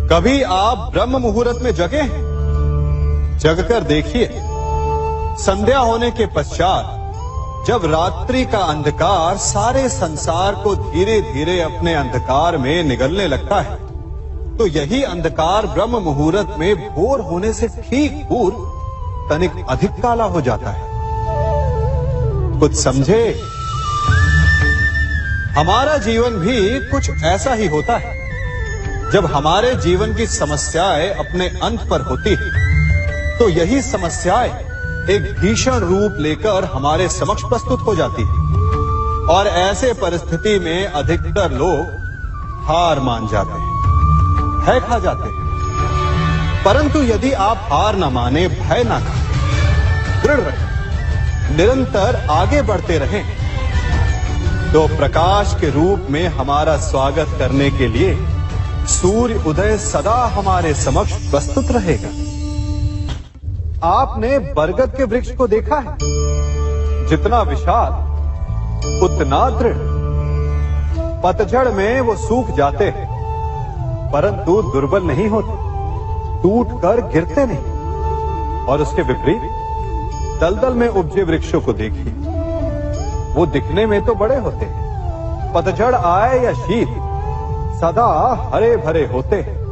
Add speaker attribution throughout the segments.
Speaker 1: कभी आप ब्रह्म मुहूर्त में जगे हैं? जगकर देखिए, संध्या होने के पश्चात जब रात्रि का अंधकार सारे संसार को धीरे धीरे अपने अंधकार में निगलने लगता है, तो यही अंधकार ब्रह्म मुहूर्त में भोर होने से ठीक पूर्व तनिक अधिक काला हो जाता है। कुछ समझे? हमारा जीवन भी कुछ ऐसा ही होता है। जब हमारे जीवन की समस्याएं अपने अंत पर होती है, तो यही समस्याएं एक भीषण रूप लेकर हमारे समक्ष प्रस्तुत हो जाती है और ऐसे परिस्थिति में अधिकतर लोग हार मान जाते हैं, भय खा जाते हैं। परंतु यदि आप हार न माने, भय न खाएं, दृढ़ रहें, निरंतर आगे बढ़ते रहें, तो प्रकाश के रूप में हमारा स्वागत करने के लिए सूर्य उदय सदा हमारे समक्ष प्रस्तुत रहेगा। आपने बरगद के वृक्ष को देखा है? जितना विशाल उतना दृढ़। पतझड़ में वो सूख जाते हैं, परंतु दुर्बल नहीं होते, टूटकर गिरते नहीं। और उसके विपरीत दलदल में उपजे वृक्षों को देखिए, वो दिखने में तो बड़े होते हैं, पतझड़ आए या शीत सदा हरे भरे होते हैं,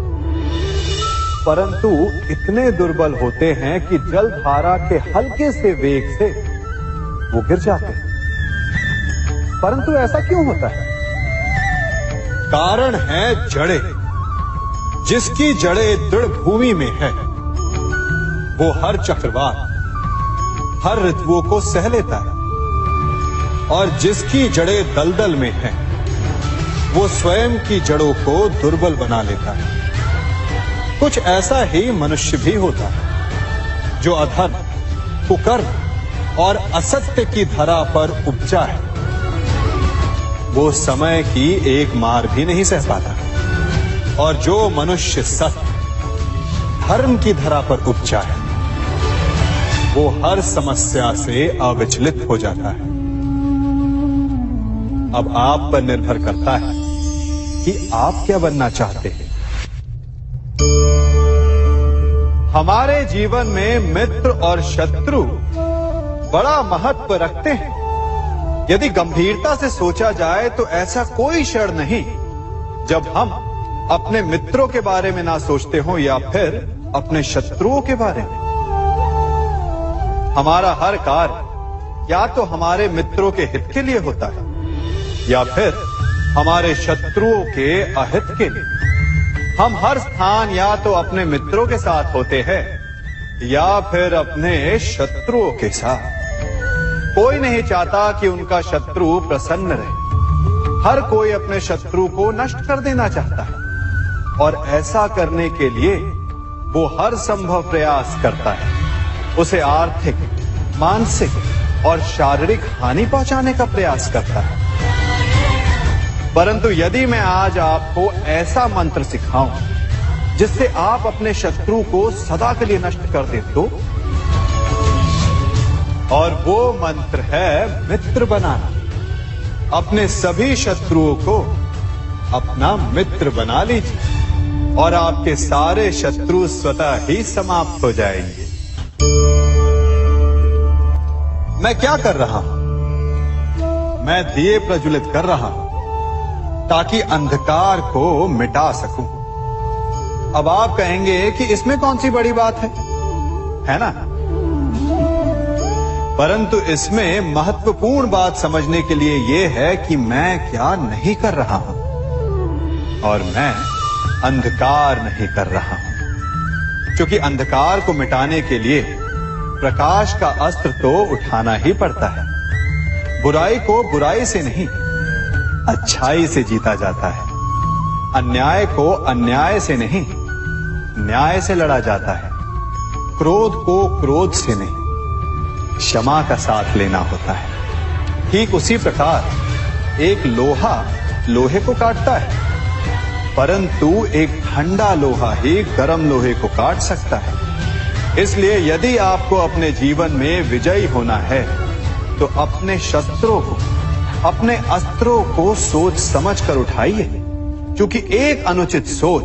Speaker 1: परंतु इतने दुर्बल होते हैं कि जल धारा के हल्के से वेग से वो गिर जाते हैं। परंतु ऐसा क्यों होता है? कारण है जड़ें। जिसकी जड़ें दृढ़ भूमि में है, वो हर चक्रवात, हर ऋतुओं को सह लेता है, और जिसकी जड़ें दलदल में है, वो स्वयं की जड़ों को दुर्बल बना लेता है। कुछ ऐसा ही मनुष्य भी होता है, जो अधर्म, कुकर्म और असत्य की धरा पर उपजा है। वो समय की एक मार भी नहीं सह पाता, और जो मनुष्य सत्य, धर्म की धरा पर उपजा है, वो हर समस्या से अविचलित हो जाता है। अब आप पर निर्भर करता है कि आप क्या बनना चाहते हैं। हमारे जीवन में मित्र और शत्रु बड़ा महत्व रखते हैं। यदि गंभीरता से सोचा जाए तो ऐसा कोई क्षण नहीं जब हम अपने मित्रों के बारे में ना सोचते हो या फिर अपने शत्रुओं के बारे में। हमारा हर कार्य या तो हमारे मित्रों के हित के लिए होता है या फिर हमारे शत्रुओं के अहित के लिए। हम हर स्थान या तो अपने मित्रों के साथ होते हैं या फिर अपने शत्रुओं के साथ। कोई नहीं चाहता कि उनका शत्रु प्रसन्न रहे। हर कोई अपने शत्रु को नष्ट कर देना चाहता है, और ऐसा करने के लिए वो हर संभव प्रयास करता है। उसे आर्थिक, मानसिक और शारीरिक हानि पहुंचाने का प्रयास करता है। परंतु यदि मैं आज आपको ऐसा मंत्र सिखाऊं जिससे आप अपने शत्रु को सदा के लिए नष्ट कर दे तो, और वो मंत्र है मित्र बनाना। अपने सभी शत्रुओं को अपना मित्र बना लीजिए और आपके सारे शत्रु स्वतः ही समाप्त हो जाएंगे। मैं क्या कर रहा हूं? मैं दिए प्रज्वलित कर रहा हूं ताकि अंधकार को मिटा सकूं। अब आप कहेंगे कि इसमें कौन सी बड़ी बात है ना? परंतु इसमें महत्वपूर्ण बात समझने के लिए यह है कि मैं क्या नहीं कर रहा हूं, और मैं अंधकार नहीं कर रहा हूं। क्योंकि अंधकार को मिटाने के लिए प्रकाश का अस्त्र तो उठाना ही पड़ता है। बुराई को बुराई से नहीं, अच्छाई से जीता जाता है। अन्याय को अन्याय से नहीं, न्याय से लड़ा जाता है। क्रोध को क्रोध से नहीं, क्षमा का साथ लेना होता है। ठीक उसी प्रकार एक लोहा लोहे को काटता है, परंतु एक ठंडा लोहा ही गर्म लोहे को काट सकता है। इसलिए यदि आपको अपने जीवन में विजयी होना है तो अपने शस्त्रों को, अपने अस्त्रों को सोच समझ कर उठाइए, क्योंकि एक अनुचित सोच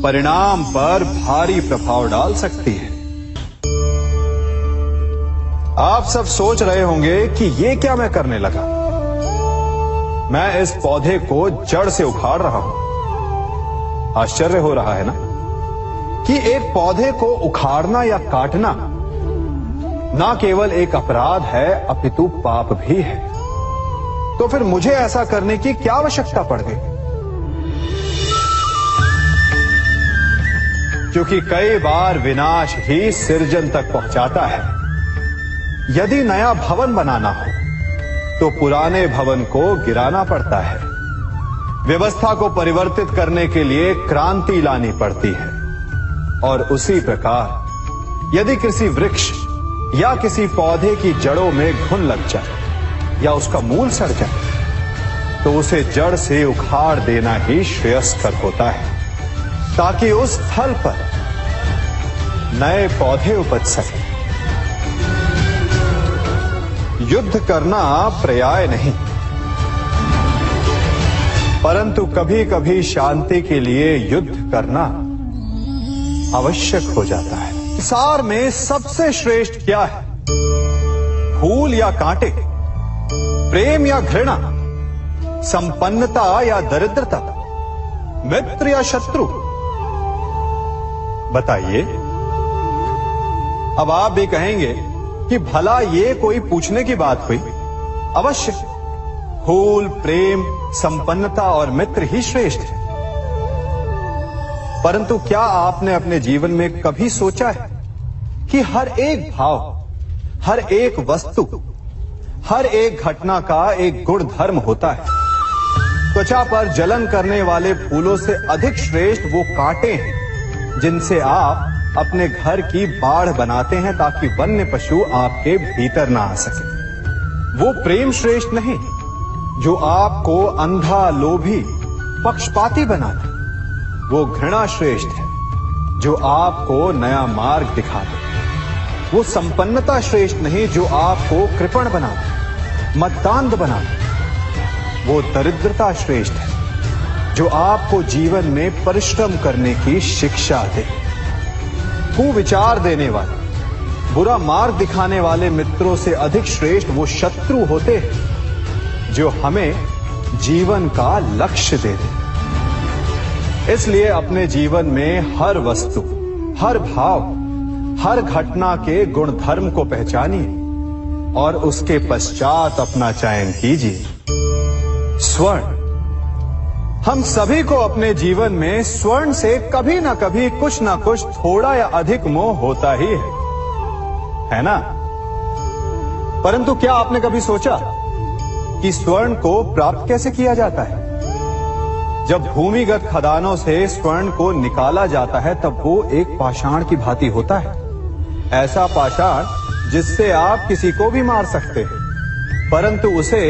Speaker 1: परिणाम पर भारी प्रभाव डाल सकती है। आप सब सोच रहे होंगे कि ये क्या मैं करने लगा। मैं इस पौधे को जड़ से उखाड़ रहा हूं। आश्चर्य हो रहा है ना कि एक पौधे को उखाड़ना या काटना ना केवल एक अपराध है अपितु पाप भी है। तो फिर मुझे ऐसा करने की क्या आवश्यकता पड़ गई? क्योंकि कई बार विनाश ही सृजन तक पहुंचाता है। यदि नया भवन बनाना हो तो पुराने भवन को गिराना पड़ता है। व्यवस्था को परिवर्तित करने के लिए क्रांति लानी पड़ती है। और उसी प्रकार यदि किसी वृक्ष या किसी पौधे की जड़ों में घुन लग जाए या उसका मूल सड़ जाए तो उसे जड़ से उखाड़ देना ही श्रेयस्कर होता है, ताकि उस स्थल पर नए पौधे उपज सके। युद्ध करना पर्याय नहीं, परंतु कभी कभी शांति के लिए युद्ध करना आवश्यक हो जाता है। संसार में सबसे श्रेष्ठ क्या है? फूल या कांटे, प्रेम या घृणा, संपन्नता या दरिद्रता, मित्र या शत्रु? बताइए। अब आप भी कहेंगे कि भला ये कोई पूछने की बात हुई? अवश्य, फूल, प्रेम, संपन्नता और मित्र ही श्रेष्ठ है। परंतु क्या आपने अपने जीवन में कभी सोचा है कि हर एक भाव, हर एक वस्तु, हर एक घटना का एक गुण धर्म होता है? त्वचा पर जलन करने वाले फूलों से अधिक श्रेष्ठ वो कांटे हैं जिनसे आप अपने घर की बाढ़ बनाते हैं ताकि वन्य पशु आपके भीतर ना आ सके। वो प्रेम श्रेष्ठ नहीं जो आपको अंधा, लोभी, पक्षपाती बनाता। वो घृणा श्रेष्ठ है जो आपको नया मार्ग दिखाते। वो संपन्नता श्रेष्ठ नहीं जो आपको कृपण बनाते, मत्तांध बनाते। वो दरिद्रता श्रेष्ठ है जो आपको जीवन में परिश्रम करने की शिक्षा दे। कुविचार देने वाले, बुरा मार्ग दिखाने वाले मित्रों से अधिक श्रेष्ठ वो शत्रु होते हैं जो हमें जीवन का लक्ष्य दे दे। इसलिए अपने जीवन में हर वस्तु, हर भाव, हर घटना के गुण धर्म को पहचानिए और उसके पश्चात अपना चयन कीजिए। स्वर्ण। हम सभी को अपने जीवन में स्वर्ण से कभी ना कभी कुछ ना कुछ थोड़ा या अधिक मोह होता ही है ना? परंतु क्या आपने कभी सोचा कि स्वर्ण को प्राप्त कैसे किया जाता है? जब भूमिगत खदानों से स्वर्ण को निकाला जाता है तब वो एक पाषाण की भांति होता है। ऐसा पाषाण जिससे आप किसी को भी मार सकते हैं, परंतु उसे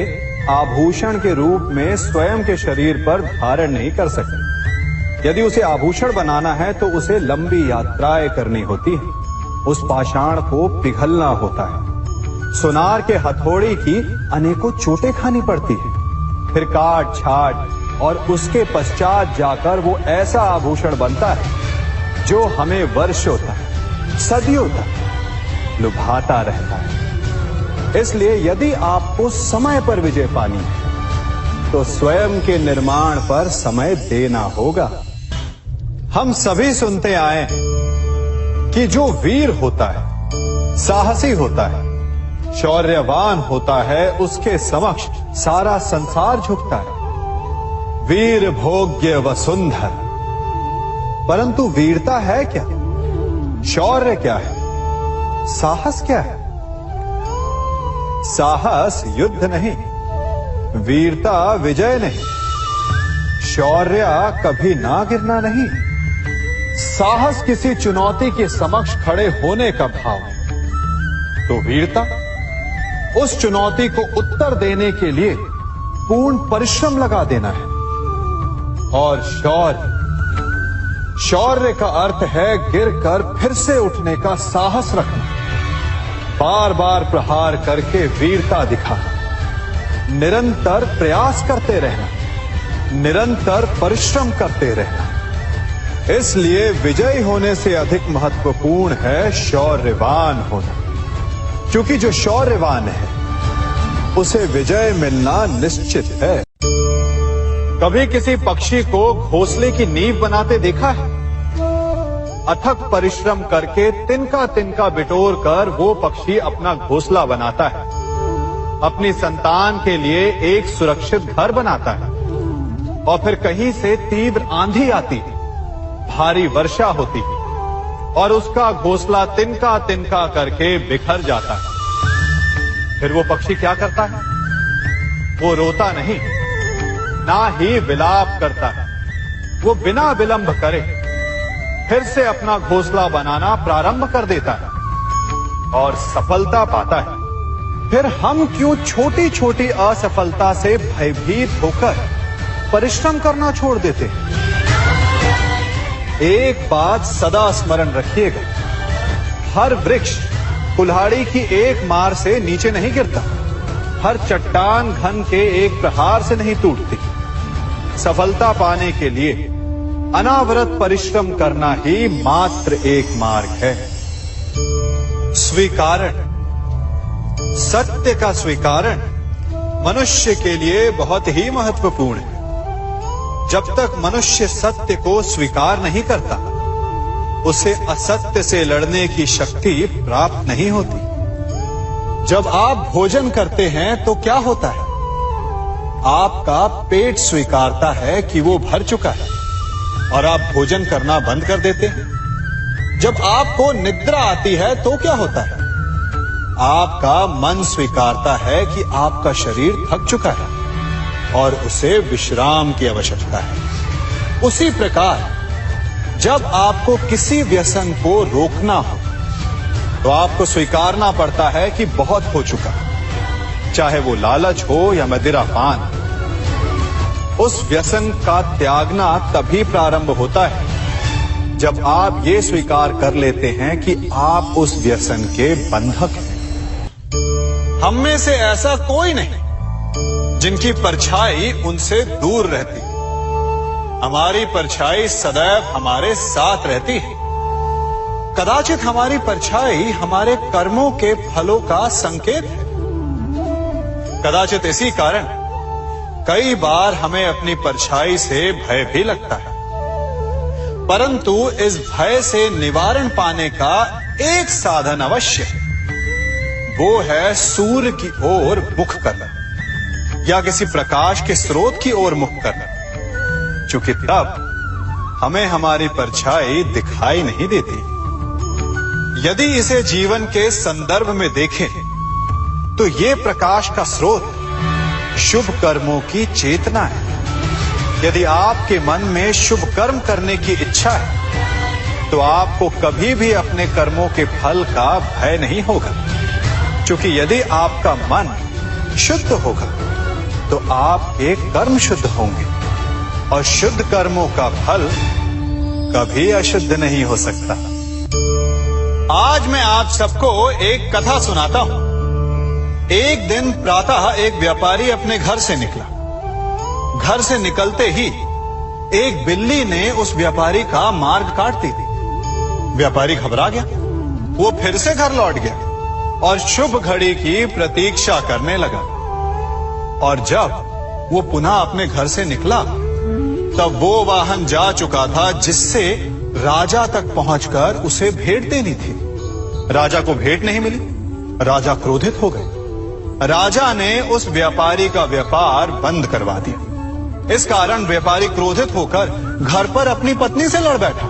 Speaker 1: आभूषण के रूप में स्वयं के शरीर पर धारण नहीं कर सकते। यदि उसे आभूषण बनाना है तो उसे लंबी यात्राएं करनी होती है। उस पाषाण को पिघलना होता है। सुनार के हथौड़ी की अनेकों चोटें खानी पड़ती है, फिर काट छाट और उसके पश्चात जाकर वो ऐसा आभूषण बनता है जो हमें वर्षों तक, सदियों तक लुभाता रहता है। इसलिए यदि आपको समय पर विजय पानी है तो स्वयं के निर्माण पर समय देना होगा। हम सभी सुनते आए हैं कि जो वीर होता है, साहसी होता है, शौर्यवान होता है, उसके समक्ष सारा संसार झुकता है। वीर भोग्य वसुंधर। परंतु वीरता है क्या? शौर्य क्या है? साहस क्या है? साहस युद्ध नहीं, वीरता विजय नहीं, शौर्य कभी ना गिरना नहीं। साहस किसी चुनौती के समक्ष खड़े होने का भाव है, तो वीरता उस चुनौती को उत्तर देने के लिए पूर्ण परिश्रम लगा देना है। और शौर्य का अर्थ है गिरकर फिर से उठने का साहस रखना, बार बार प्रहार करके वीरता दिखाना, निरंतर प्रयास करते रहना, निरंतर परिश्रम करते रहना। इसलिए विजयी होने से अधिक महत्वपूर्ण है शौर्यवान होना, क्योंकि जो शौर्यवान है उसे विजय मिलना निश्चित है। कभी किसी पक्षी को घोंसले की नींव बनाते देखा है? अथक परिश्रम करके तिनका तिनका बिटोर कर वो पक्षी अपना घोंसला बनाता है, अपनी संतान के लिए एक सुरक्षित घर बनाता है। और फिर कहीं से तीव्र आंधी आती है, भारी वर्षा होती है और उसका घोंसला तिनका तिनका करके बिखर जाता है। फिर वो पक्षी क्या करता है? वो रोता नहीं, ना ही विलाप करता है। वो बिना विलंब करे फिर से अपना घोंसला बनाना प्रारंभ कर देता है और सफलता पाता है। फिर हम क्यों छोटी छोटी असफलता से भयभीत होकर परिश्रम करना छोड़ देते हैं? एक बात सदा स्मरण रखिएगा, हर वृक्ष कुल्हाड़ी की एक मार से नीचे नहीं गिरता, हर चट्टान घन के एक प्रहार से नहीं टूटती। सफलता पाने के लिए अनावरत परिश्रम करना ही मात्र एक मार्ग है। स्वीकारण, सत्य का स्वीकारण मनुष्य के लिए बहुत ही महत्वपूर्ण है। जब तक मनुष्य सत्य को स्वीकार नहीं करता, उसे असत्य से लड़ने की शक्ति प्राप्त नहीं होती। जब आप भोजन करते हैं तो क्या होता है? आपका पेट स्वीकारता है कि वो भर चुका है और आप भोजन करना बंद कर देते हैं। जब आपको निद्रा आती है तो क्या होता है? आपका मन स्वीकारता है कि आपका शरीर थक चुका है और उसे विश्राम की आवश्यकता है। उसी प्रकार जब आपको किसी व्यसन को रोकना हो तो आपको स्वीकारना पड़ता है कि बहुत हो चुका, चाहे वो लालच हो या मदिरापान। उस व्यसन का त्यागना तभी प्रारंभ होता है जब आप ये स्वीकार कर लेते हैं कि आप उस व्यसन के बंधक हैं। हम में से ऐसा कोई नहीं जिनकी परछाई उनसे दूर रहती। हमारी परछाई सदैव हमारे साथ रहती है। कदाचित हमारी परछाई हमारे कर्मों के फलों का संकेत है। कदाचित इसी कारण कई बार हमें अपनी परछाई से भय भी लगता है, परंतु इस भय से निवारण पाने का एक साधन अवश्य है। वो है सूर्य की ओर मुख करना या किसी प्रकाश के स्रोत की ओर मुख करना, क्योंकि तब हमें हमारी परछाई दिखाई नहीं देती। यदि इसे जीवन के संदर्भ में देखें तो ये प्रकाश का स्रोत शुभ कर्मों की चेतना है। यदि आपके मन में शुभ कर्म करने की इच्छा है तो आपको कभी भी अपने कर्मों के फल का भय नहीं होगा, क्योंकि यदि आपका मन शुद्ध होगा तो आपके कर्म शुद्ध होंगे और शुद्ध कर्मों का फल कभी अशुद्ध नहीं हो सकता। आज मैं आप सबको एक कथा सुनाता हूं। एक दिन प्रातः एक व्यापारी अपने घर से निकला। घर से निकलते ही एक बिल्ली ने उस व्यापारी का मार्ग काट दी। व्यापारी घबरा गया। वो फिर से घर लौट गया और शुभ घड़ी की प्रतीक्षा करने लगा। और जब वो पुनः अपने घर से निकला तब वो वाहन जा चुका था जिससे राजा तक पहुंचकर उसे भेंट देनी थी। राजा को भेंट नहीं मिली। राजा क्रोधित हो गए। राजा ने उस व्यापारी का व्यापार बंद करवा दिया। इस कारण व्यापारी क्रोधित होकर घर पर अपनी पत्नी से लड़ बैठा।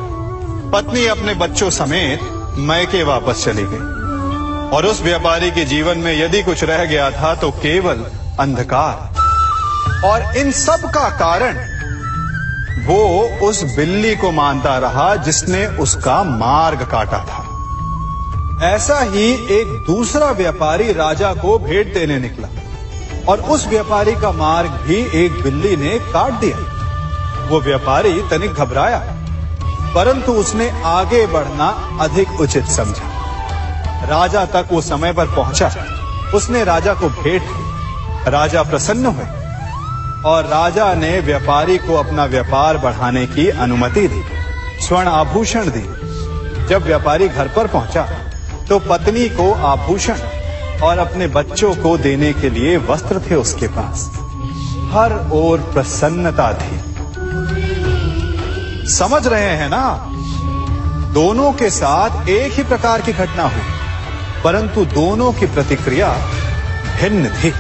Speaker 1: पत्नी अपने बच्चों समेत मैके वापस चली गई और उस व्यापारी के जीवन में यदि कुछ रह गया था तो केवल अंधकार। और इन सब का कारण वो उस बिल्ली को मानता रहा जिसने उसका मार्ग काटा था। ऐसा ही एक दूसरा व्यापारी राजा को भेंट देने निकला और उस व्यापारी का मार्ग भी एक बिल्ली ने काट दिया। वो व्यापारी तनिक घबराया, परंतु उसने आगे बढ़ना अधिक उचित समझा। राजा तक वो समय पर पहुंचा। उसने राजा को भेंट की। राजा प्रसन्न हुए और राजा ने व्यापारी को अपना व्यापार बढ़ाने की अनुमति दी। स्वर्ण आभूषण दी। जब व्यापारी घर पर पहुंचा तो पत्नी को आभूषण और अपने बच्चों को देने के लिए वस्त्र थे उसके पास। हर ओर प्रसन्नता थी। समझ रहे हैं ना, दोनों के साथ एक ही प्रकार की घटना हुई, परंतु दोनों की प्रतिक्रिया भिन्न थी।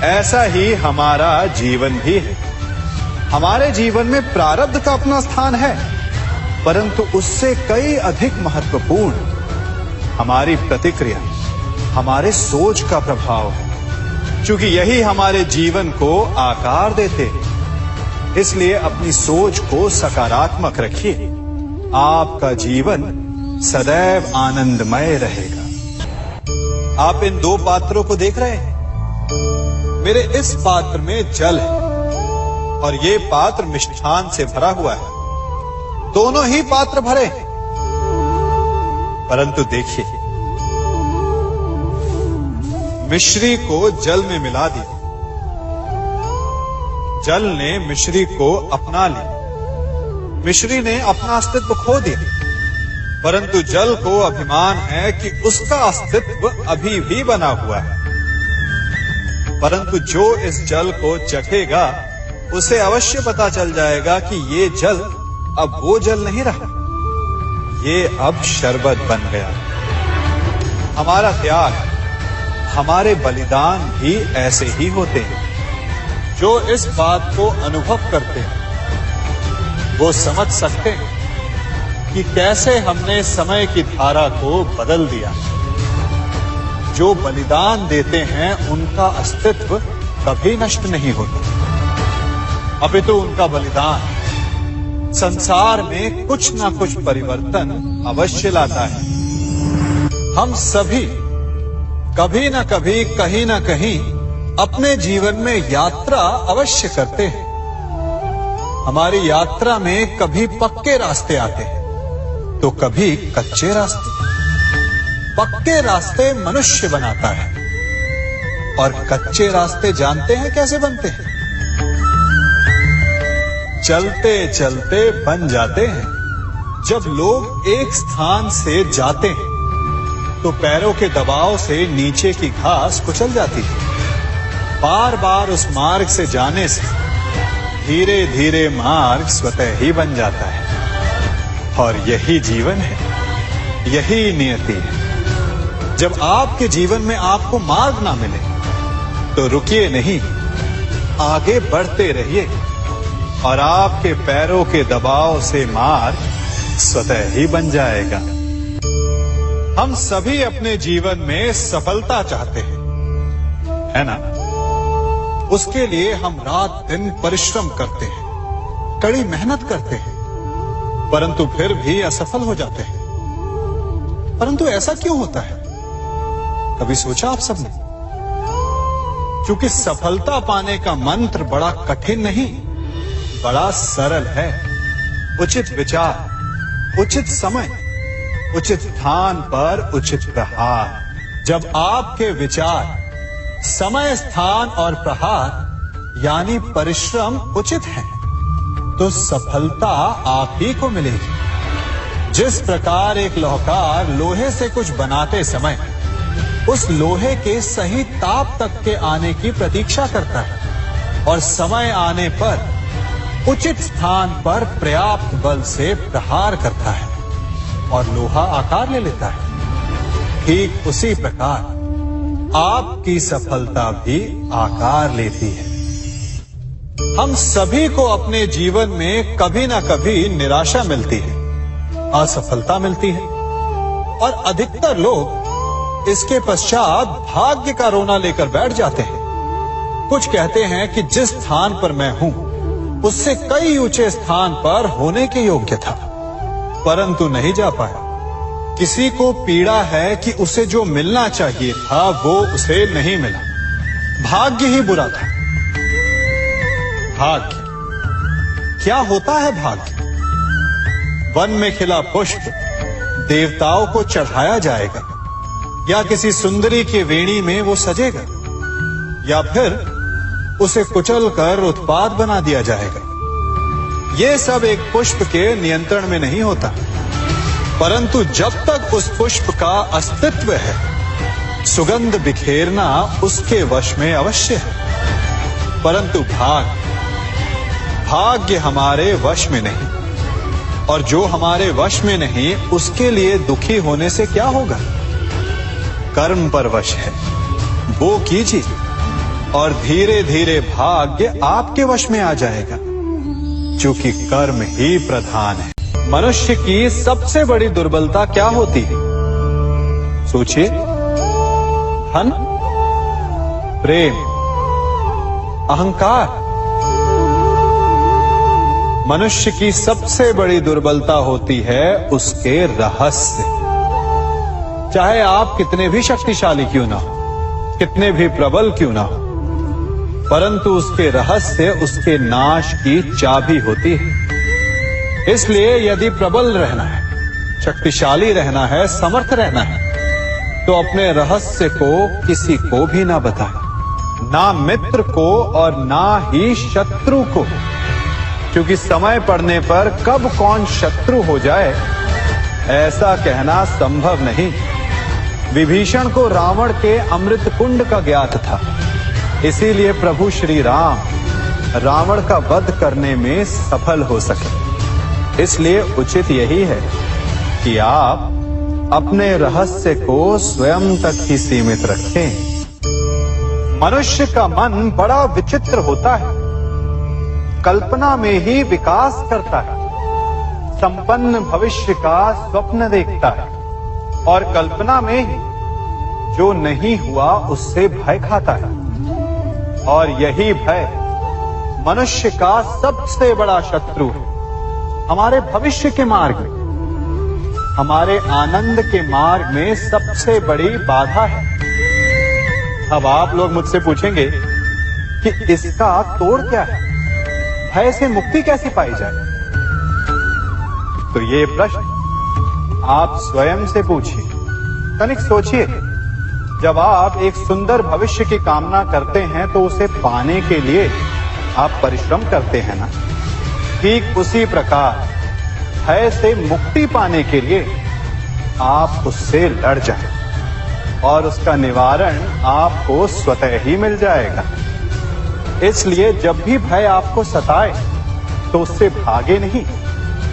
Speaker 1: ऐसा ही हमारा जीवन भी है। हमारे जीवन में प्रारब्ध का अपना स्थान है, परंतु उससे कई अधिक महत्वपूर्ण हमारी प्रतिक्रिया, हमारे सोच का प्रभाव है। क्योंकि यही हमारे जीवन को आकार देते हैं। इसलिए अपनी सोच को सकारात्मक रखिए। आपका जीवन सदैव आनंदमय रहेगा। आप इन दो पात्रों को देख रहे हैं। मेरे इस पात्र में जल है और ये पात्र मिष्ठान से भरा हुआ है। दोनों ही पात्र भरे हैं, परंतु देखिए, मिश्री को जल में मिला दिया। जल ने मिश्री को अपना लिया। मिश्री ने अपना अस्तित्व खो दिया, परंतु जल को अभिमान है कि उसका अस्तित्व अभी भी बना हुआ है। परंतु जो इस जल को चखेगा उसे अवश्य पता चल जाएगा कि ये जल अब वो जल नहीं रहा, ये अब शरबत बन गया। हमारा त्याग, हमारे बलिदान भी ऐसे ही होते हैं। जो इस बात को अनुभव करते हैं वो समझ सकते हैं कि कैसे हमने समय की धारा को बदल दिया। जो बलिदान देते हैं उनका अस्तित्व कभी नष्ट नहीं होता, अपितु उनका बलिदान संसार में कुछ ना कुछ परिवर्तन अवश्य लाता है। हम सभी कभी ना कभी, कहीं ना कहीं अपने जीवन में यात्रा अवश्य करते हैं। हमारी यात्रा में कभी पक्के रास्ते आते हैं तो कभी कच्चे रास्ते। पक्के रास्ते मनुष्य बनाता है और कच्चे रास्ते जानते हैं कैसे बनते हैं? चलते चलते बन जाते हैं। जब लोग एक स्थान से जाते हैं तो पैरों के दबाव से नीचे की घास कुचल जाती है। बार बार उस मार्ग से जाने से धीरे धीरे मार्ग स्वतः ही बन जाता है। और यही जीवन है, यही नियति है। जब आपके जीवन में आपको मार्ग ना मिले तो रुकिए नहीं, आगे बढ़ते रहिए और आपके पैरों के दबाव से मार्ग स्वतः ही बन जाएगा। हम सभी अपने जीवन में सफलता चाहते हैं, है ना? उसके लिए हम रात दिन परिश्रम करते हैं, कड़ी मेहनत करते हैं, परंतु फिर भी असफल हो जाते हैं। परंतु ऐसा क्यों होता है? कभी सोचा आप सबने? क्योंकि सफलता पाने का मंत्र बड़ा कठिन नहीं, बड़ा सरल है। उचित विचार, उचित समय, उचित स्थान पर उचित प्रहार। जब आपके विचार, समय, स्थान और प्रहार यानी परिश्रम उचित है तो सफलता आप ही को मिलेगी। जिस प्रकार एक लोहार लोहे से कुछ बनाते समय उस लोहे के सही ताप तक के आने की प्रतीक्षा करता है और समय आने पर उचित स्थान पर पर्याप्त बल से प्रहार करता है और लोहा आकार ले लेता है, ठीक उसी प्रकार आपकी सफलता भी आकार लेती है। हम सभी को अपने जीवन में कभी ना कभी निराशा मिलती है, असफलता मिलती है और अधिकतर लोग इसके पश्चात भाग्य का रोना लेकर बैठ जाते हैं। कुछ कहते हैं कि जिस स्थान पर मैं हूं उससे कई ऊंचे स्थान पर होने के योग्य था, परंतु नहीं जा पाया। किसी को पीड़ा है कि उसे जो मिलना चाहिए था वो उसे नहीं मिला, भाग्य ही बुरा था। भाग्य क्या होता है? भाग्य वन में खिला पुष्प देवताओं को चढ़ाया जाएगा या किसी सुंदरी की वेणी में वो सजेगा या फिर उसे कुचल कर उत्पाद बना दिया जाएगा। ये सब एक पुष्प के नियंत्रण में नहीं होता, परंतु जब तक उस पुष्प का अस्तित्व है, सुगंध बिखेरना उसके वश में अवश्य है। परंतु भाग्य हमारे वश में नहीं, और जो हमारे वश में नहीं उसके लिए दुखी होने से क्या होगा। कर्म पर वश है, वो कीजिए और धीरे धीरे भाग्य आपके वश में आ जाएगा, क्योंकि कर्म ही प्रधान है। मनुष्य की सबसे बड़ी दुर्बलता क्या होती है? सोचिए। धन, प्रेम, अहंकार। मनुष्य की सबसे बड़ी दुर्बलता होती है उसके रहस्य। चाहे आप कितने भी शक्तिशाली क्यों ना हो, कितने भी प्रबल क्यों ना हो, परंतु उसके रहस्य उसके नाश की चाबी होती है। इसलिए यदि प्रबल रहना है, शक्तिशाली रहना है, समर्थ रहना है, तो अपने रहस्य को किसी को भी ना बताएं, ना मित्र को और ना ही शत्रु को, क्योंकि समय पड़ने पर कब कौन शत्रु हो जाए ऐसा कहना संभव नहीं। विभीषण को रावण के अमृत कुंड का ज्ञात था, इसीलिए प्रभु श्री राम रावण का वध करने में सफल हो सके। इसलिए उचित यही है कि आप अपने रहस्य को स्वयं तक ही सीमित रखें। मनुष्य का मन बड़ा विचित्र होता है, कल्पना में ही विकास करता है, संपन्न भविष्य का स्वप्न देखता है और कल्पना में ही जो नहीं हुआ उससे भय खाता है। और यही भय मनुष्य का सबसे बड़ा शत्रु है। हमारे भविष्य के मार्ग में, हमारे आनंद के मार्ग में सबसे बड़ी बाधा है। अब आप लोग मुझसे पूछेंगे कि इसका तोड़ क्या है, भय से मुक्ति कैसे पाई जाए? तो ये प्रश्न आप स्वयं से पूछिए। तनिक सोचिए, जब आप एक सुंदर भविष्य की कामना करते हैं तो उसे पाने के लिए आप परिश्रम करते हैं ना। ठीक उसी प्रकार भय से मुक्ति पाने के लिए आप उससे लड़ जाएं और उसका निवारण आपको स्वतः ही मिल जाएगा। इसलिए जब भी भय आपको सताए तो उससे भागे नहीं,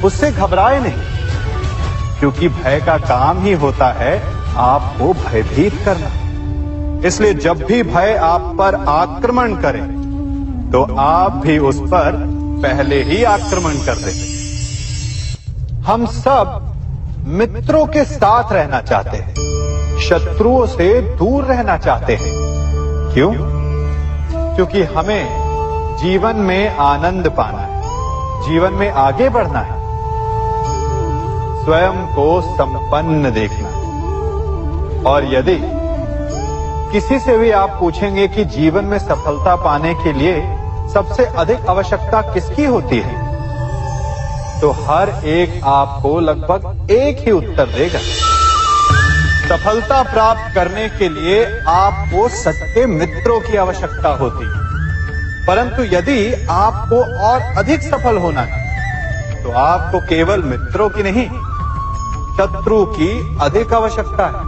Speaker 1: उससे घबराए नहीं, क्योंकि भय का काम ही होता है आपको भयभीत करना। इसलिए जब भी भय आप पर आक्रमण करे तो आप भी उस पर पहले ही आक्रमण कर दें। हम सब मित्रों के साथ रहना चाहते हैं, शत्रुओं से दूर रहना चाहते हैं। क्यों? क्योंकि हमें जीवन में आनंद पाना है, जीवन में आगे बढ़ना है, स्वयं को संपन्न देखना है। और यदि किसी से भी आप पूछेंगे कि जीवन में सफलता पाने के लिए सबसे अधिक आवश्यकता किसकी होती है, तो हर एक आपको लगभग एक ही उत्तर देगा। सफलता प्राप्त करने के लिए आपको सच्चे मित्रों की आवश्यकता होती है। परंतु यदि आपको और अधिक सफल होना है तो आपको केवल मित्रों की नहीं, शत्रु की अधिक आवश्यकता है।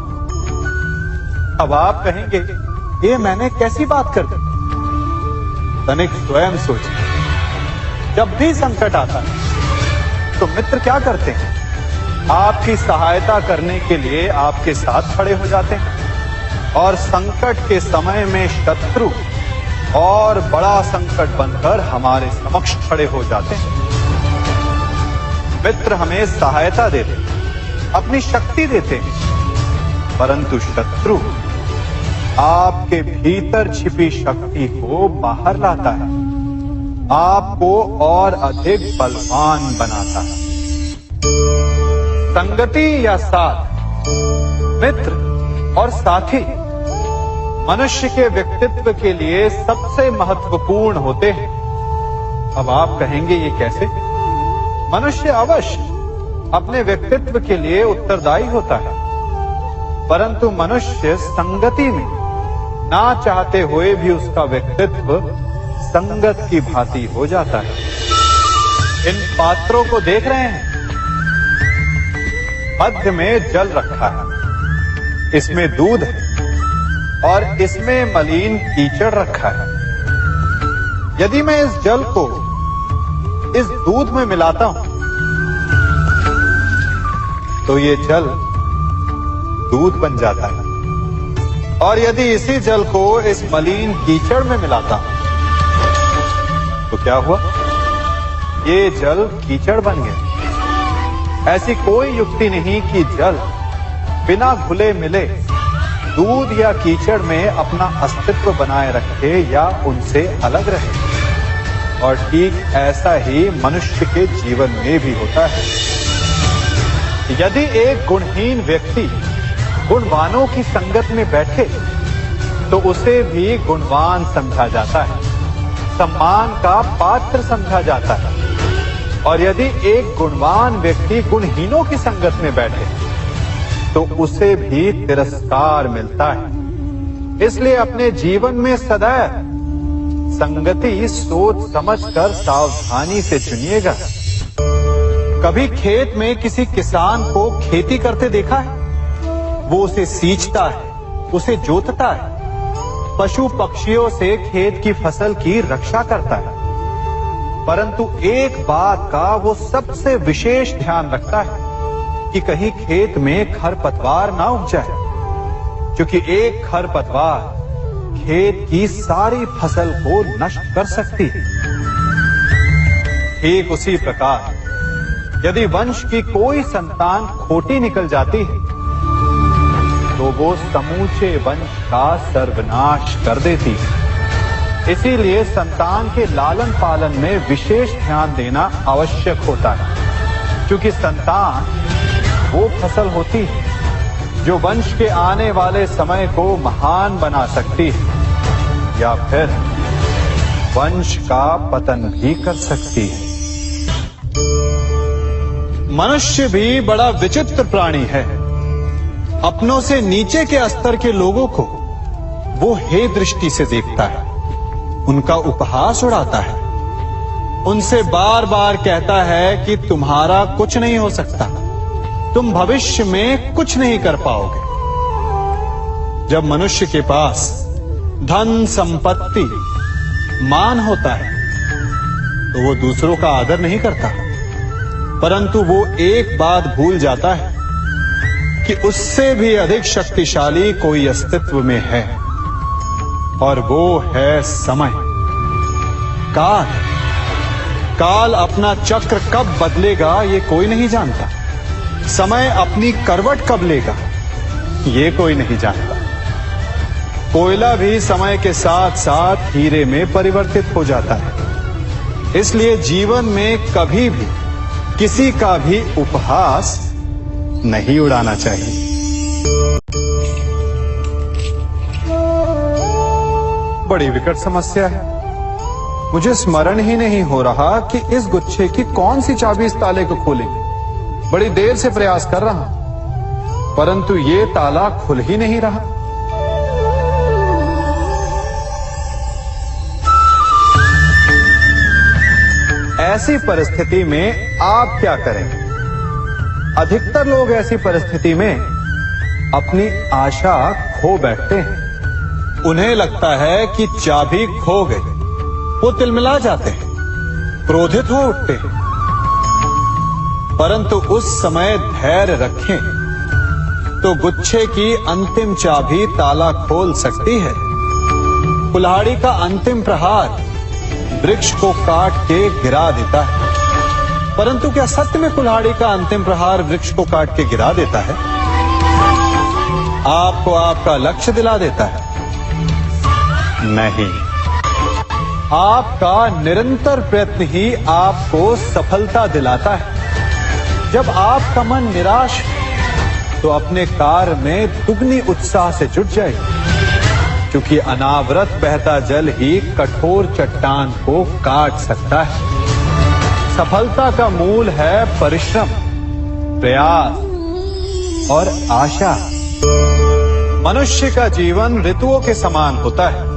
Speaker 1: अब आप कहेंगे, ये मैंने कैसी बात कर दी? तनिक स्वयं सोचिए। जब भी संकट आता है तो मित्र क्या करते हैं? आपकी सहायता करने के लिए आपके साथ खड़े हो जाते हैं, और संकट के समय में शत्रु और बड़ा संकट बनकर हमारे समक्ष खड़े हो जाते हैं। मित्र हमें सहायता देते हैं, अपनी शक्ति देते हैं, परंतु शत्रु आपके भीतर छिपी शक्ति को बाहर लाता है, आपको और अधिक बलवान बनाता है। संगति या साथ, मित्र और साथी मनुष्य के व्यक्तित्व के लिए सबसे महत्वपूर्ण होते हैं। अब आप कहेंगे, ये कैसे? मनुष्य अवश्य अपने व्यक्तित्व के लिए उत्तरदायी होता है, परंतु मनुष्य संगति में ना चाहते हुए भी उसका व्यक्तित्व संगत की भांति हो जाता है। इन पात्रों को देख रहे हैं? मध्य में जल रखा है, इसमें दूध है और इसमें मलिन कीचड़ रखा है। यदि मैं इस जल को इस दूध में मिलाता हूं तो ये जल दूध बन जाता है, और यदि इसी जल को इस मलिन कीचड़ में मिलाता हूं तो क्या हुआ? ये जल कीचड़ बन गया। ऐसी कोई युक्ति नहीं कि जल बिना घुले मिले दूध या कीचड़ में अपना अस्तित्व बनाए रखे या उनसे अलग रहे। और ठीक ऐसा ही मनुष्य के जीवन में भी होता है। यदि एक गुणहीन व्यक्ति गुणवानों की संगत में बैठे तो उसे भी गुणवान समझा जाता है, सम्मान का पात्र समझा जाता है। और यदि एक गुणवान व्यक्ति गुणहीनों की संगत में बैठे तो उसे भी तिरस्कार मिलता है। इसलिए अपने जीवन में सदैव संगति सोच समझकर सावधानी से चुनिएगा। कभी खेत में किसी किसान को खेती करते देखा है? वो उसे सींचता है, उसे जोतता है, पशु पक्षियों से खेत की फसल की रक्षा करता है। परंतु एक बात का वो सबसे विशेष ध्यान रखता है कि कहीं खेत में खरपतवार ना उग जाए, क्योंकि एक खरपतवार खेत की सारी फसल को नष्ट कर सकती है। ठीक उसी प्रकार यदि वंश की कोई संतान खोटी निकल जाती है तो वो समूचे वंश का सर्वनाश कर देती है। इसीलिए संतान के लालन पालन में विशेष ध्यान देना आवश्यक होता है, क्योंकि संतान वो फसल होती है जो वंश के आने वाले समय को महान बना सकती है या फिर वंश का पतन भी कर सकती है। मनुष्य भी बड़ा विचित्र प्राणी है। अपनों से नीचे के स्तर के लोगों को वो हे दृष्टि से देखता है, उनका उपहास उड़ाता है, उनसे बार बार कहता है कि तुम्हारा कुछ नहीं हो सकता, तुम भविष्य में कुछ नहीं कर पाओगे। जब मनुष्य के पास धन संपत्ति मान होता है तो वो दूसरों का आदर नहीं करता, परंतु वो एक बात भूल जाता है कि उससे भी अधिक शक्तिशाली कोई अस्तित्व में है, और वो है समय। काल काल अपना चक्र कब बदलेगा ये कोई नहीं जानता। समय अपनी करवट कब लेगा ये कोई नहीं जानता। कोयला भी समय के साथ साथ हीरे में परिवर्तित हो जाता है। इसलिए जीवन में कभी भी किसी का भी उपहास नहीं उड़ाना चाहिए। बड़ी विकट समस्या है। मुझे स्मरण ही नहीं हो रहा कि इस गुच्छे की कौन सी चाबी इस ताले को खोलेगी। बड़ी देर से प्रयास कर रहा हूं, परंतु ये ताला खुल ही नहीं रहा। ऐसी परिस्थिति में आप क्या करेंगे? अधिकतर लोग ऐसी परिस्थिति में अपनी आशा खो बैठते हैं। उन्हें लगता है कि चाबी खो गई। वो तिलमिला जाते हैं, क्रोधित हो उठते हैं। परंतु उस समय धैर्य रखें तो गुच्छे की अंतिम चाबी ताला खोल सकती है। कुल्हाड़ी का अंतिम प्रहार वृक्ष को काट के गिरा देता है, परंतु क्या सत्य में कुल्हाड़ी का अंतिम प्रहार वृक्ष को काट के गिरा देता है? आपको आपका लक्ष्य दिला देता है? नहीं, आपका निरंतर प्रयत्न ही आपको सफलता दिलाता है। जब आपका मन निराश है तो अपने कार्य में दुगनी उत्साह से जुट जाइए, क्योंकि अनावरत बहता जल ही कठोर चट्टान को काट सकता है। सफलता का मूल है परिश्रम, प्रयास और आशा। मनुष्य का जीवन ऋतुओं के समान होता है।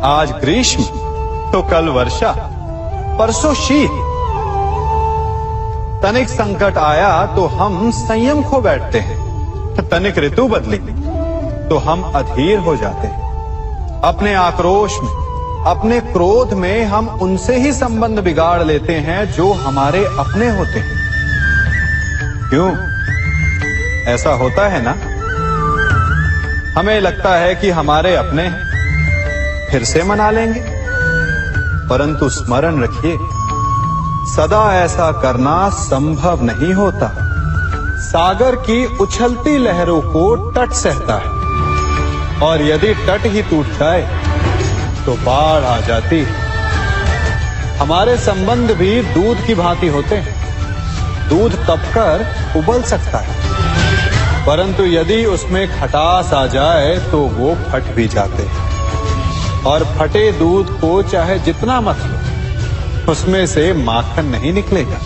Speaker 1: आज ग्रीष्म तो कल वर्षा, परसों शीत तनिक संकट आया तो हम संयम खो बैठते हैं, तनिक ऋतु बदली तो हम अधीर हो जाते हैं। अपने आक्रोश में, अपने क्रोध में हम उनसे ही संबंध बिगाड़ लेते हैं जो हमारे अपने होते हैं। क्यों ऐसा होता है ना? हमें लगता है कि हमारे अपने फिर से मना लेंगे, परंतु स्मरण रखिए, सदा ऐसा करना संभव नहीं होता। सागर की उछलती लहरों को तट सहता है, और यदि तट ही टूट जाए तो बाढ़ आ जाती है। हमारे संबंध भी दूध की भांति होते हैं। दूध तपकर उबल सकता है, परंतु यदि उसमें खटास आ जाए तो वो फट भी जाते हैं। और फटे दूध को चाहे जितना मत लो, उसमें से माखन नहीं निकलेगा।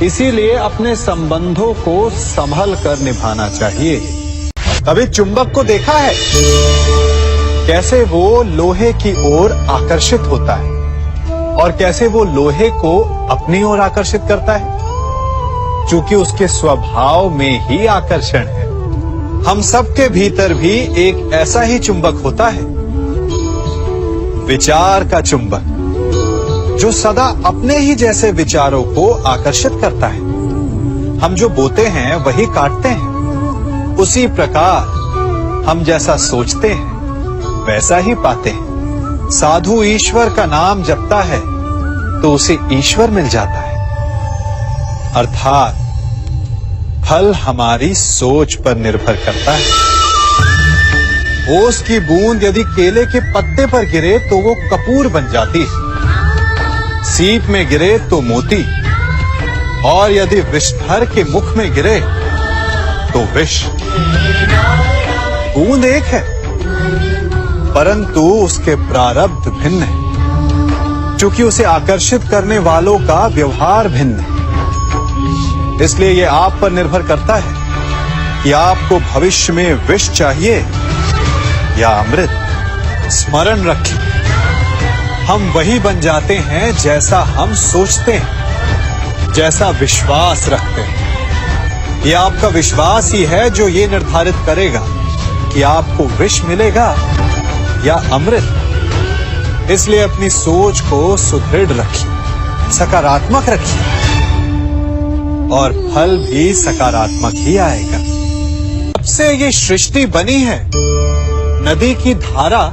Speaker 1: इसीलिए अपने संबंधों को संभल कर निभाना चाहिए। कभी चुंबक को देखा है कैसे वो लोहे की ओर आकर्षित होता है, और कैसे वो लोहे को अपनी ओर आकर्षित करता है? चूंकि उसके स्वभाव में ही आकर्षण है। हम सबके भीतर भी एक ऐसा ही चुंबक होता है, विचार का चुंबक, जो सदा अपने ही जैसे विचारों को आकर्षित करता है। हम जो बोते हैं वही काटते हैं। उसी प्रकार हम जैसा सोचते हैं वैसा ही पाते हैं। साधु ईश्वर का नाम जपता है तो उसे ईश्वर मिल जाता है। अर्थात फल हमारी सोच पर निर्भर करता है। ओस की बूंद यदि केले के पत्ते पर गिरे तो वो कपूर बन जाती है। सीप में गिरे तो मोती, और यदि विषधर के मुख में गिरे तो विष। बूंद एक है, परंतु उसके प्रारब्ध भिन्न है, क्योंकि उसे आकर्षित करने वालों का व्यवहार भिन्न है। इसलिए यह आप पर निर्भर करता है कि आपको भविष्य में विष चाहिए या अमृत। स्मरण रखें, हम वही बन जाते हैं जैसा हम सोचते हैं, जैसा विश्वास रखते हैं। यह आपका विश्वास ही है जो ये निर्धारित करेगा कि आपको विष मिलेगा या अमृत। इसलिए अपनी सोच को सुदृढ़ रखिए, सकारात्मक रखिए, और फल भी सकारात्मक ही आएगा। जब से ये सृष्टि बनी है, नदी की धारा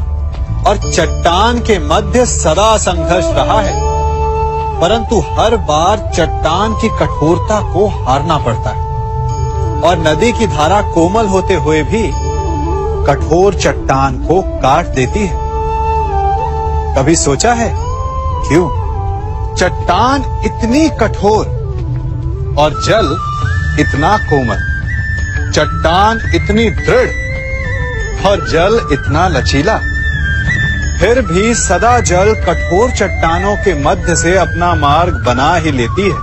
Speaker 1: और चट्टान के मध्य सदा संघर्ष रहा है, परंतु हर बार चट्टान की कठोरता को हारना पड़ता है, और नदी की धारा कोमल होते हुए भी कठोर चट्टान को काट देती है। कभी सोचा है क्यों चट्टान इतनी कठोर और जल इतना कोमल? चट्टान इतनी दृढ़ और जल इतना लचीला, फिर भी सदा जल कठोर चट्टानों के मध्य से अपना मार्ग बना ही लेती है।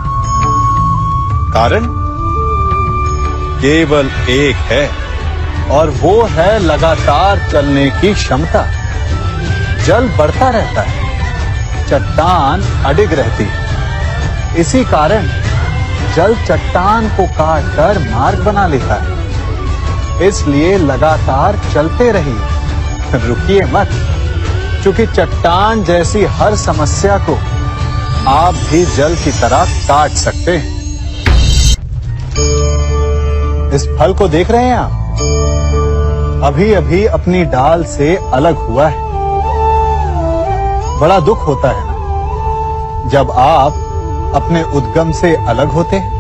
Speaker 1: कारण केवल एक है, और वो है लगातार चलने की क्षमता। जल बढ़ता रहता है, चट्टान अडिग रहती है। इसी कारण जल चट्टान को काटकर मार्ग बना लेता है। इसलिए लगातार चलते रहिए, रुकिए मत, क्योंकि चट्टान जैसी हर समस्या को आप भी जल की तरह काट सकते हैं। इस फल को देख रहे हैं आप? अभी अभी अपनी डाल से अलग हुआ है। बड़ा दुख होता है ना जब आप अपने उद्गम से अलग होते हैं,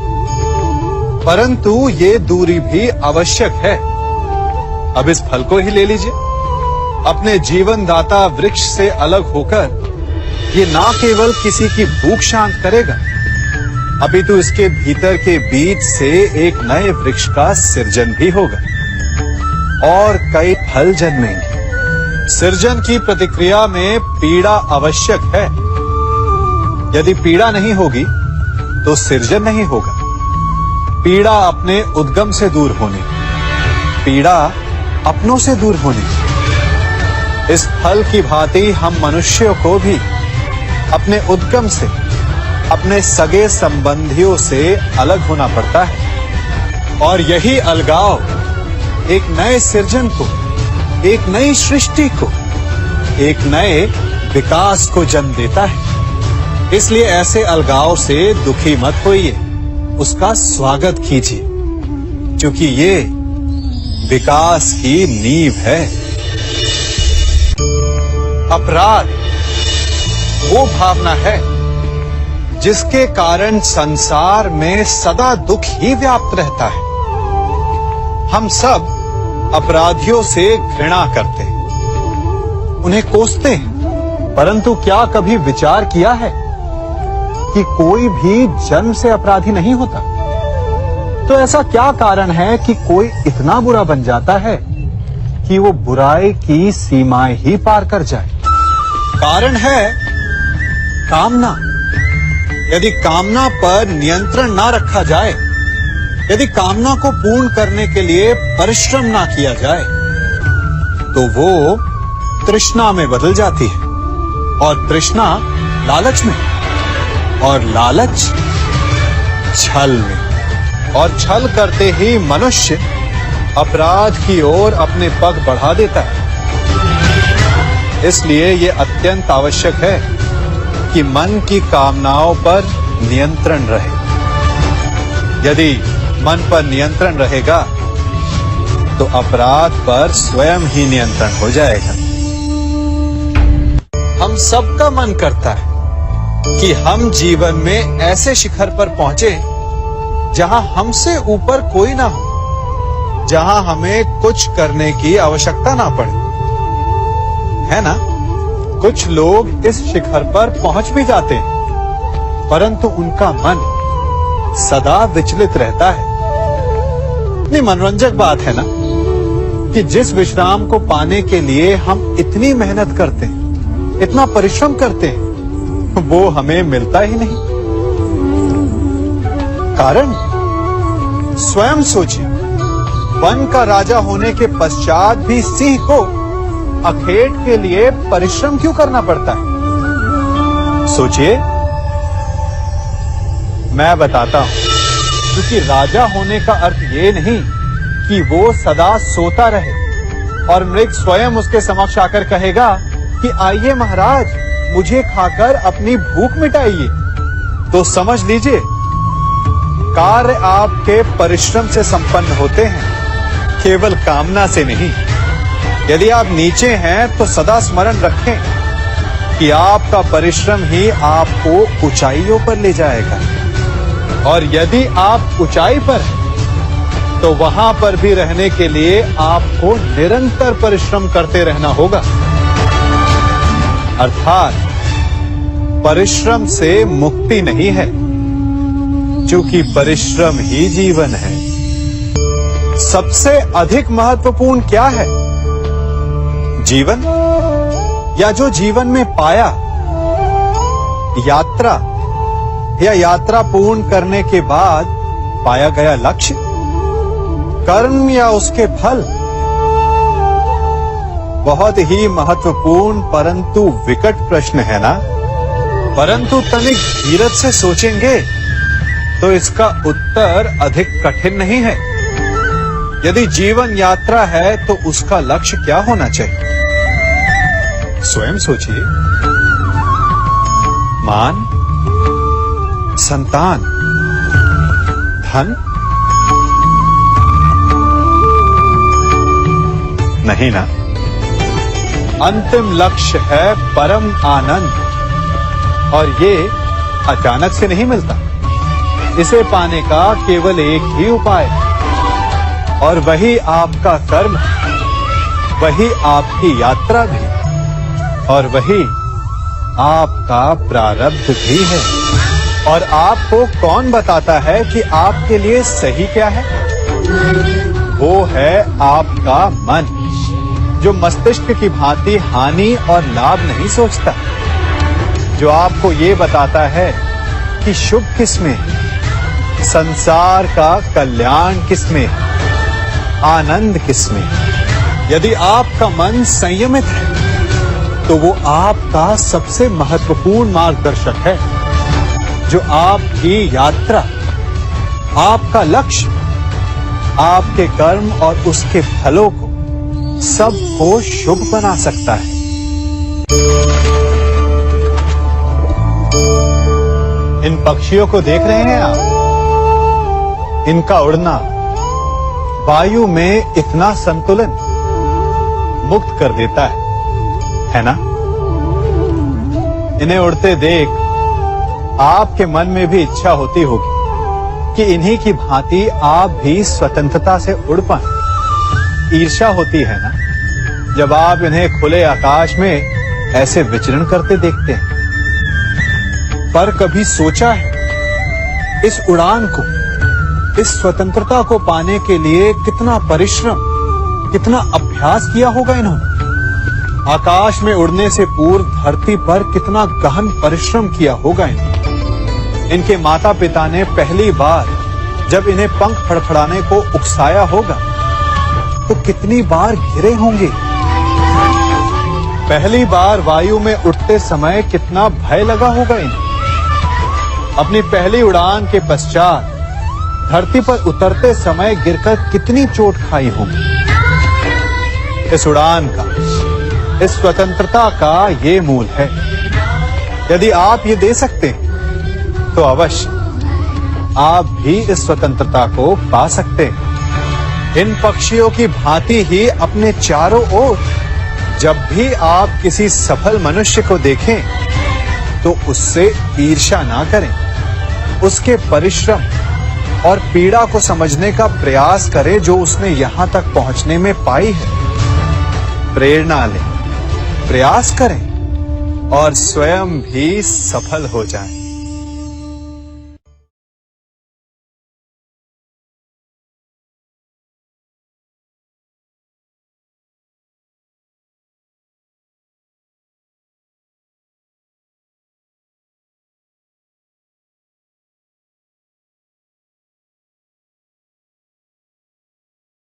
Speaker 1: परंतु ये दूरी भी आवश्यक है। अब इस फल को ही ले लीजिए। अपने जीवनदाता वृक्ष से अलग होकर ये ना केवल किसी की भूख शांत करेगा, अपितु इसके भीतर के बीज से एक नए वृक्ष का सृजन भी होगा और कई फल जन्मेंगे। सृजन की प्रतिक्रिया में पीड़ा आवश्यक है। यदि पीड़ा नहीं होगी तो सृजन नहीं होगा। पीड़ा अपने उद्गम से दूर होने, पीड़ा अपनों से दूर होने। इस फल की भांति हम मनुष्यों को भी अपने उद्गम से अपने सगे संबंधियों से अलग होना पड़ता है। और यही अलगाव एक नए सृजन को, एक नई सृष्टि को, एक नए विकास को जन्म देता है। इसलिए ऐसे अलगाव से दुखी मत होइए, उसका स्वागत कीजिए, क्योंकि ये विकास की नींव है। अपराध वो भावना है जिसके कारण संसार में सदा दुख ही व्याप्त रहता है। हम सब अपराधियों से घृणा करते हैं, उन्हें कोसते हैं, परंतु क्या कभी विचार किया है कि कोई भी जन्म से अपराधी नहीं होता? तो ऐसा क्या कारण है कि कोई इतना बुरा बन जाता है कि वो बुराई की सीमाएं ही पार कर जाए? कारण है कामना। यदि कामना पर नियंत्रण ना रखा जाए, यदि कामना को पूर्ण करने के लिए परिश्रम ना किया जाए, तो वो तृष्णा में बदल जाती है, और तृष्णा लालच में, और लालच छल में, और छल करते ही मनुष्य अपराध की ओर अपने पग बढ़ा देता है। इसलिए ये अत्यंत आवश्यक है कि मन की कामनाओं पर नियंत्रण रहे। यदि मन पर नियंत्रण रहेगा तो अपराध पर स्वयं ही नियंत्रण हो जाएगा। हम सबका मन करता है कि हम जीवन में ऐसे शिखर पर पहुंचे जहां हमसे ऊपर कोई ना हो, जहां हमें कुछ करने की आवश्यकता ना पड़े, है ना? कुछ लोग इस शिखर पर पहुंच भी जाते हैं, परंतु उनका मन सदा विचलित रहता है। इतनी मनोरंजक बात है ना कि जिस विश्राम को पाने के लिए हम इतनी मेहनत करते हैं, इतना परिश्रम करते हैं, वो हमें मिलता ही नहीं। कारण स्वयं सोचिए, वन का राजा होने के पश्चात भी सिंह को अखेट के लिए परिश्रम क्यों करना पड़ता है? सोचिए, मैं बताता हूं। क्योंकि राजा होने का अर्थ ये नहीं कि वो सदा सोता रहे और मृग स्वयं उसके समक्ष आकर कहेगा कि आइए महाराज, मुझे खाकर अपनी भूख मिटाइए। तो समझ लीजिए, कार्य आपके परिश्रम से संपन्न होते हैं, केवल कामना से नहीं। यदि आप नीचे हैं तो सदा स्मरण रखें कि आपका परिश्रम ही आपको ऊंचाइयों पर ले जाएगा, और यदि आप ऊंचाई पर हैं तो वहां पर भी रहने के लिए आपको निरंतर परिश्रम करते रहना होगा। अर्थात परिश्रम से मुक्ति नहीं है, क्योंकि परिश्रम ही जीवन है। सबसे अधिक महत्वपूर्ण क्या है? जीवन, या जो जीवन में पाया, यात्रा, या यात्रा पूर्ण करने के बाद पाया गया लक्ष्य, कर्म या उसके फल? बहुत ही महत्वपूर्ण परंतु विकट प्रश्न है ना? परंतु तनिक धीरज से सोचेंगे तो इसका उत्तर अधिक कठिन नहीं है। यदि जीवन यात्रा है तो उसका लक्ष्य क्या होना चाहिए? स्वयं सोचिए। मान, संतान, धन? नहीं ना। अंतिम लक्ष्य है परम आनंद, और ये अचानक से नहीं मिलता। इसे पाने का केवल एक ही उपाय है, और वही आपका कर्म, वही आपकी यात्रा भी, और वही आपका प्रारब्ध भी है। और आपको कौन बताता है कि आपके लिए सही क्या है? वो है आपका मन, जो मस्तिष्क की भांति हानि और लाभ नहीं सोचता, जो आपको ये बताता है कि शुभ किसमें, संसार का कल्याण किसमें, आनंद किसमें। यदि आपका मन संयमित है तो वो आपका सबसे महत्वपूर्ण मार्गदर्शक है। जो आपकी यात्रा, आपका लक्ष्य, आपके कर्म और उसके फलों को सबको शुभ बना सकता है। इन पक्षियों को देख रहे हैं आप? इनका उड़ना वायु में इतना संतुलन मुक्त कर देता है ना? इन्हें उड़ते देख आपके मन में भी इच्छा होती होगी कि इन्हीं की भांति आप भी स्वतंत्रता से उड़ पाएं। ईर्ष्या होती है ना, जब आप इन्हें खुले आकाश में ऐसे विचरण करते देखते हैं। पर कभी सोचा है इस उड़ान को, इस स्वतंत्रता को पाने के लिए कितना परिश्रम, कितना अभ्यास किया होगा इन्होंने? आकाश में उड़ने से पूर्व धरती पर कितना गहन परिश्रम किया होगा इन्होंने। इनके माता पिता ने पहली बार जब इन्हें पंख फड़फड़ाने को उकसाया होगा तो कितनी बार घिरे होंगे। पहली बार वायु में उड़ते समय कितना भय लगा होगा इन्हें। अपनी पहली उड़ान के पश्चात धरती पर उतरते समय गिरकर कितनी चोट खाई होगी। इस उड़ान का, इस स्वतंत्रता का ये मूल है। यदि आप ये दे सकते हैं तो अवश्य आप भी इस स्वतंत्रता को पा सकते हैं। इन पक्षियों की भांति ही अपने चारों ओर जब भी आप किसी सफल मनुष्य को देखें तो उससे ईर्ष्या ना करें। उसके परिश्रम और पीड़ा को समझने का प्रयास करें जो उसने यहां तक पहुंचने में पाई है। प्रेरणा लें, प्रयास करें और स्वयं भी सफल हो जाएं।